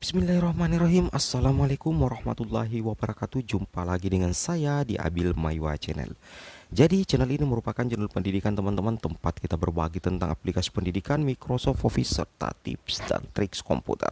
Bismillahirrahmanirrahim. Assalamualaikum warahmatullahi wabarakatuh. Jumpa lagi dengan saya di Abil Maiwa Channel. Jadi channel ini merupakan channel pendidikan teman-teman, tempat kita berbagi tentang aplikasi pendidikan Microsoft Office serta tips dan trik komputer.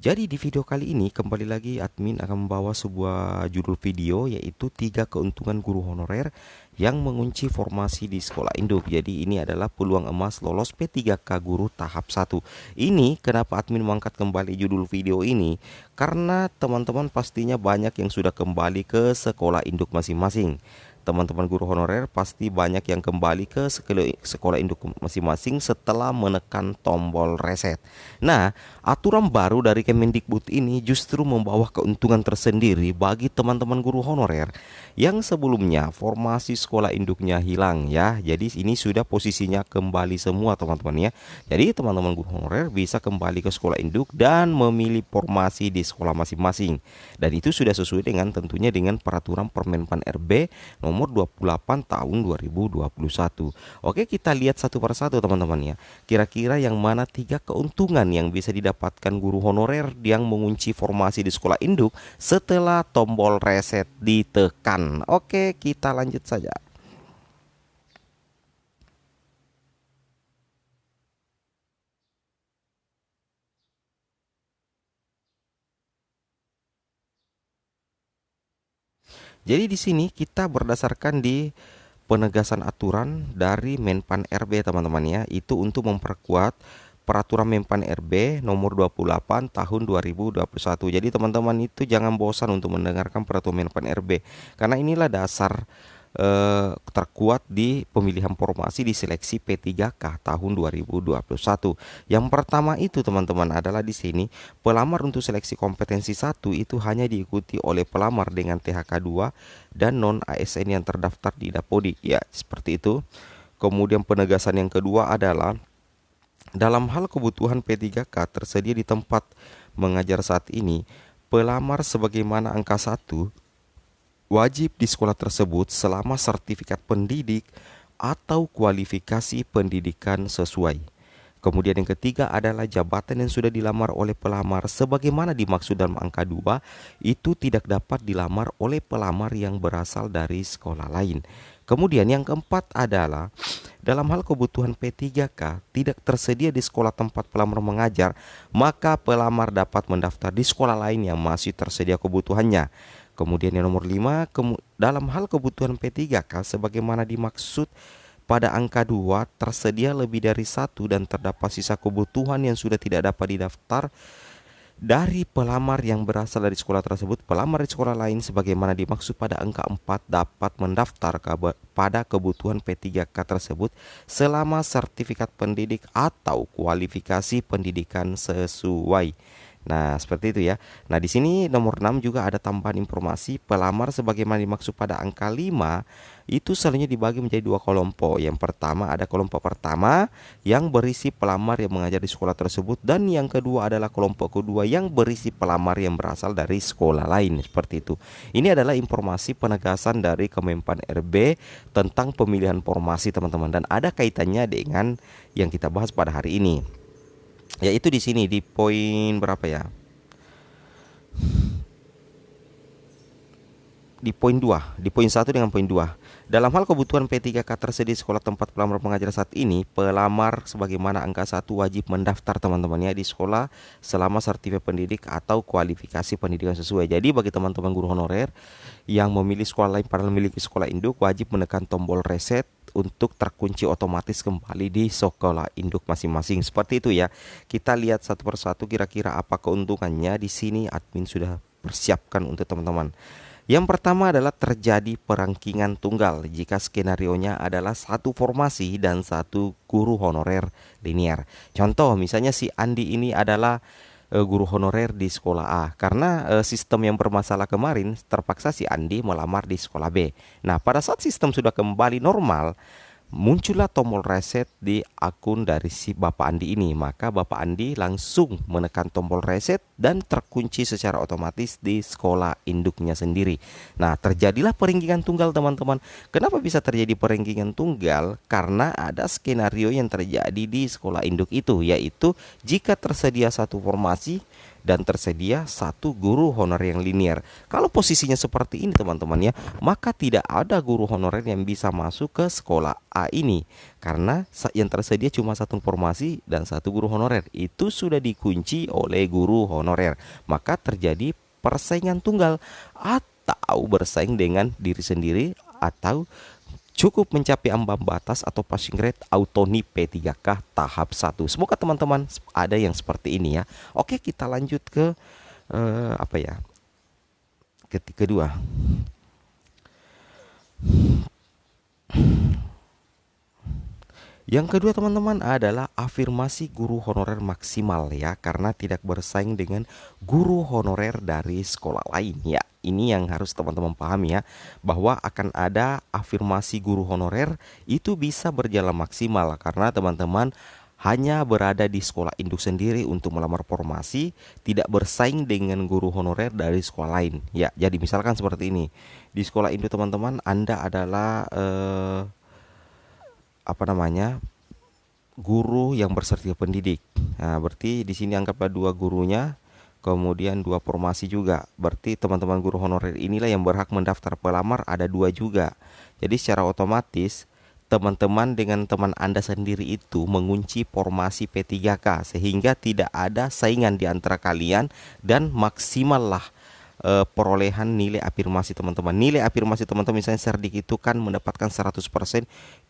Jadi di video kali ini kembali lagi admin akan membawa sebuah judul video, yaitu 3 keuntungan guru honorer yang mengunci formasi di sekolah induk. Jadi ini adalah peluang emas lolos P3K guru tahap 1. Ini kenapa admin mengangkat kembali judul video ini? Karena teman-teman pastinya banyak yang sudah kembali ke sekolah induk masing-masing. Teman-teman guru honorer pasti banyak yang kembali ke sekolah induk masing-masing setelah menekan tombol reset. Nah, aturan baru dari Kemendikbud ini justru membawa keuntungan tersendiri bagi teman-teman guru honorer yang sebelumnya formasi sekolah induknya hilang ya. Jadi ini sudah posisinya kembali semua teman-teman ya. Jadi teman-teman guru honorer bisa kembali ke sekolah induk dan memilih formasi di sekolah masing-masing. Dan itu sudah sesuai dengan tentunya dengan peraturan Permenpan RB nomor 28 tahun 2021. Oke, kita lihat satu persatu teman-teman ya. Kira-kira yang mana 3 keuntungan yang bisa didapatkan guru honorer yang mengunci formasi di sekolah induk setelah tombol reset ditekan. Oke, kita lanjut saja. Jadi di sini kita berdasarkan di penegasan aturan dari Menpan RB teman-teman ya. Itu untuk memperkuat peraturan Menpan RB nomor 28 tahun 2021. Jadi teman-teman itu jangan bosan untuk mendengarkan peraturan Menpan RB, karena inilah dasar terkuat di pemilihan formasi di seleksi P3K tahun 2021. Yang pertama itu teman-teman adalah di sini pelamar untuk seleksi kompetensi 1 itu hanya diikuti oleh pelamar dengan THK 2 dan non ASN yang terdaftar di Dapodi. Ya, seperti itu. Kemudian penegasan yang kedua adalah dalam hal kebutuhan P3K tersedia di tempat mengajar saat ini, pelamar sebagaimana angka 1 wajib di sekolah tersebut selama sertifikat pendidik atau kualifikasi pendidikan sesuai. Kemudian yang ketiga adalah jabatan yang sudah dilamar oleh pelamar sebagaimana dimaksud dalam angka 2 itu tidak dapat dilamar oleh pelamar yang berasal dari sekolah lain. Kemudian yang keempat adalah dalam hal kebutuhan P3K tidak tersedia di sekolah tempat pelamar mengajar, maka pelamar dapat mendaftar di sekolah lain yang masih tersedia kebutuhannya. Kemudian yang nomor 5, dalam hal kebutuhan P3K sebagaimana dimaksud pada angka 2 tersedia lebih dari 1 dan terdapat sisa kebutuhan yang sudah tidak dapat didaftar dari pelamar yang berasal dari sekolah tersebut, pelamar di sekolah lain sebagaimana dimaksud pada angka 4 dapat mendaftar pada kebutuhan P3K tersebut selama sertifikat pendidik atau kualifikasi pendidikan sesuai. Nah, seperti itu ya. Nah, di sini nomor 6 juga ada tambahan informasi pelamar sebagaimana dimaksud pada angka 5 itu selanjutnya dibagi menjadi 2 kelompok. Yang pertama ada kelompok pertama yang berisi pelamar yang mengajar di sekolah tersebut, dan yang kedua adalah kelompok kedua yang berisi pelamar yang berasal dari sekolah lain. Seperti itu. Ini adalah informasi penegasan dari Kemenpan RB tentang pemilihan formasi teman-teman, dan ada kaitannya dengan yang kita bahas pada hari ini. Yaitu di sini di poin berapa ya? Di poin 2, di poin 1 dengan poin 2. Dalam hal kebutuhan P3K tersedia sekolah tempat pelamar mengajar saat ini, pelamar sebagaimana angka 1 wajib mendaftar teman-teman ya di sekolah selama sertifikat pendidik atau kualifikasi pendidikan sesuai. Jadi bagi teman-teman guru honorer yang memilih sekolah lain padahal memiliki sekolah induk, wajib menekan tombol reset untuk terkunci otomatis kembali di sekolah induk masing-masing. Seperti itu ya. Kita lihat satu persatu kira-kira apa keuntungannya. Di sini admin sudah persiapkan untuk teman-teman. Yang pertama adalah terjadi perangkingan tunggal jika skenarionya adalah satu formasi dan satu guru honorer linier. Contoh misalnya si Andi ini adalah guru honorer di sekolah A. Karena sistem yang bermasalah kemarin, terpaksa si Andi melamar di sekolah B. Nah, pada saat sistem sudah kembali normal, muncullah tombol reset di akun dari si Bapak Andi ini. Maka Bapak Andi langsung menekan tombol reset dan terkunci secara otomatis di sekolah induknya sendiri. Nah, terjadilah perenggingan tunggal teman-teman. Kenapa bisa terjadi perenggingan tunggal? Karena ada skenario yang terjadi di sekolah induk itu, yaitu jika tersedia satu formasi dan tersedia satu guru honorer yang linear. Kalau posisinya seperti ini teman-teman ya, maka tidak ada guru honorer yang bisa masuk ke sekolah A ini, karena yang tersedia cuma satu formasi dan satu guru honorer. Itu sudah dikunci oleh guru honorer. Maka terjadi persaingan tunggal, atau bersaing dengan diri sendiri, atau cukup mencapai ambang batas atau passing grade Autoni P3K tahap 1. Semoga teman-teman ada yang seperti ini ya. Oke, kita lanjut ke kedua. Yang kedua teman-teman adalah afirmasi guru honorer maksimal ya, karena tidak bersaing dengan guru honorer dari sekolah lain ya. Ini yang harus teman-teman pahami ya, bahwa akan ada afirmasi guru honorer itu bisa berjalan maksimal karena teman-teman hanya berada di sekolah induk sendiri untuk melamar formasi, tidak bersaing dengan guru honorer dari sekolah lain ya. Jadi misalkan seperti ini, di sekolah induk teman-teman Anda adalah guru yang bersertifikat pendidik. Nah, berarti di sini anggaplah dua gurunya, kemudian dua formasi juga. Berarti teman-teman guru honorer inilah yang berhak mendaftar pelamar, ada dua juga. Jadi secara otomatis teman-teman dengan teman Anda sendiri itu mengunci formasi P3K, sehingga tidak ada saingan di antara kalian dan maksimallah perolehan nilai afirmasi teman-teman. Nilai afirmasi teman-teman misalnya Serdik itu kan mendapatkan 100%,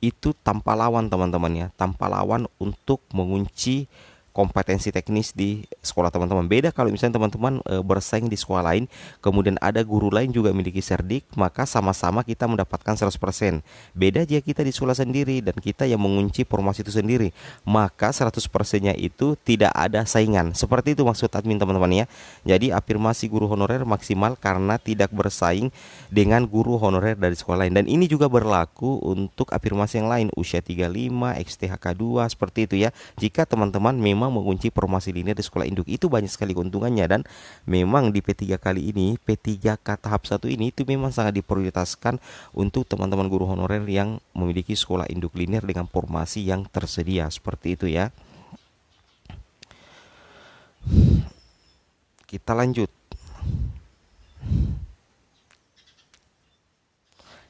itu tanpa lawan teman-teman ya, tanpa lawan untuk mengunci kompetensi teknis di sekolah teman-teman. Beda kalau misalnya teman-teman bersaing di sekolah lain, kemudian ada guru lain juga memiliki Serdik, maka sama-sama kita mendapatkan 100%. Beda jika kita di sekolah sendiri dan kita yang mengunci formasi itu sendiri, maka 100%-nya itu tidak ada saingan. Seperti itu maksud admin teman-teman ya. Jadi afirmasi guru honorer maksimal karena tidak bersaing dengan guru honorer dari sekolah lain. Dan ini juga berlaku untuk afirmasi yang lain, usia 35, XTHK 2, seperti itu ya. Jika teman-teman memang mengunci formasi linear di sekolah induk, itu banyak sekali keuntungannya. Dan memang di P3 kali ini, P3K tahap 1 ini itu memang sangat diprioritaskan untuk teman-teman guru honorer yang memiliki sekolah induk linear dengan formasi yang tersedia, seperti itu ya. Kita lanjut.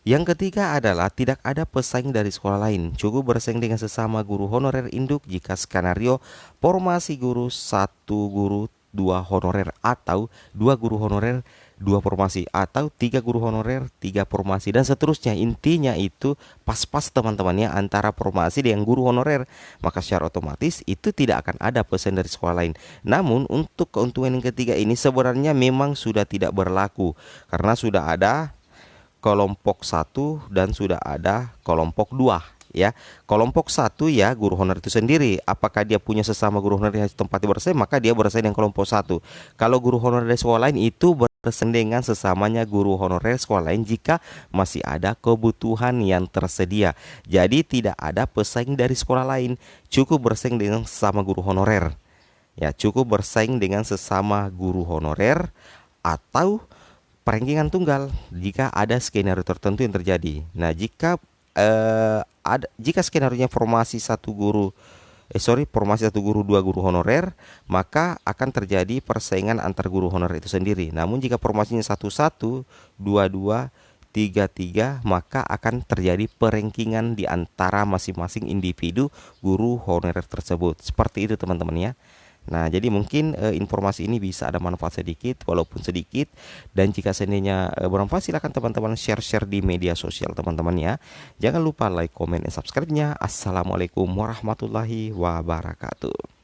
Yang ketiga adalah tidak ada pesaing dari sekolah lain, cukup bersaing dengan sesama guru honorer induk jika skenario formasi guru 1 guru 2 honorer, atau 2 guru honorer 2 formasi, atau 3 guru honorer 3 formasi, dan seterusnya. Intinya itu pas-pas teman-teman ya antara formasi dengan guru honorer, maka secara otomatis itu tidak akan ada pesaing dari sekolah lain. Namun untuk keuntungan yang ketiga ini sebenarnya memang sudah tidak berlaku, karena sudah ada kelompok 1 dan sudah ada kelompok 2 ya. Kelompok 1 ya guru honorer itu sendiri, apakah dia punya sesama guru honorer yang tempatnya bersaing, maka dia bersaing dengan kelompok 1. Kalau guru honorer dari sekolah lain itu bersaing dengan sesamanya guru honorer sekolah lain jika masih ada kebutuhan yang tersedia. Jadi tidak ada pesaing dari sekolah lain, cukup bersaing dengan sesama guru honorer. Ya, cukup bersaing dengan sesama guru honorer atau perenggingan tunggal jika ada skenario tertentu yang terjadi. Nah, jika skenario-nya formasi formasi 1 guru 2 guru honorer, maka akan terjadi persaingan antar guru honorer itu sendiri. Namun jika formasinya 1-1, 2-2, 3-3, maka akan terjadi perengkingan di antara masing-masing individu guru honorer tersebut. Seperti itu teman-teman ya. Nah, jadi mungkin informasi ini bisa ada manfaat sedikit, walaupun sedikit. Dan jika seandainya bermanfaat, silakan teman-teman share-share di media sosial teman-teman ya. Jangan lupa like, comment, dan subscribe-nya. Assalamualaikum warahmatullahi wabarakatuh.